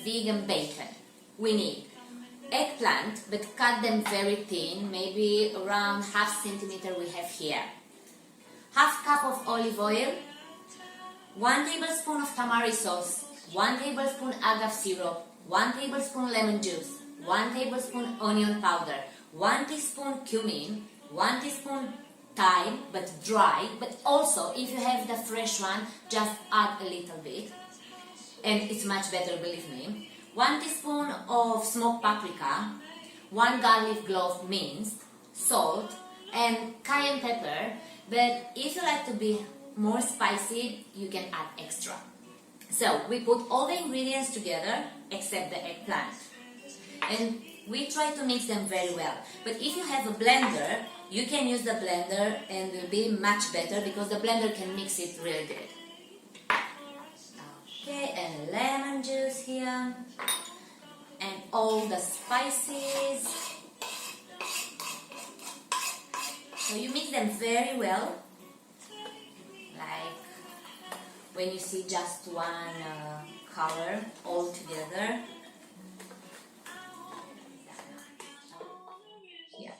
vegan bacon, we need eggplant, but cut them very thin, maybe around half centimeter we have here. Half cup of olive oil, 1 tablespoon of tamari sauce, 1 tablespoon agave syrup, 1 tablespoon lemon juice, 1 tablespoon onion powder, 1 teaspoon cumin, 1 teaspoon thyme, but dry, but also if you have the fresh one, just add a little bit, and it's much better, believe me. 1 teaspoon of smoked paprika, 1 garlic clove minced, salt, and cayenne pepper, but if you like to be more spicy, you can add extra. So we put all the ingredients together except the eggplant, and we try to mix them very well. But if you have a blender, you can use the blender and it will be much better because the blender can mix it really good. Okay, and lemon juice here, and all the spices. So you mix them very well, like when you see just one color all together. Yeah,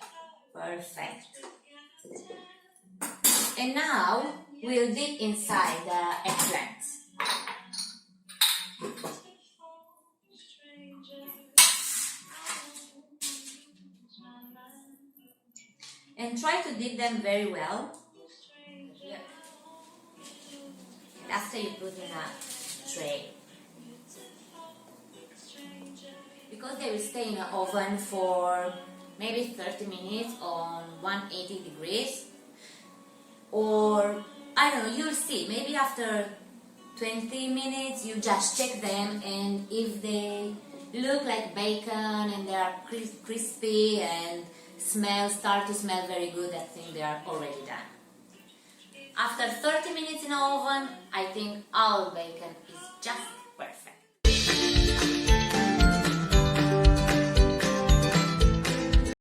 perfect. And now we'll dip inside the eggplant. And try to dip them very well. And after you put in a tray. Because they will stay in the oven for maybe 30 minutes on 180 degrees. Or, I don't know, you'll see. Maybe after 20 minutes you just check them, and if they look like bacon and they are crispy and start to smell very good, I think they are already done. After 30 minutes in the oven, I think all bacon is just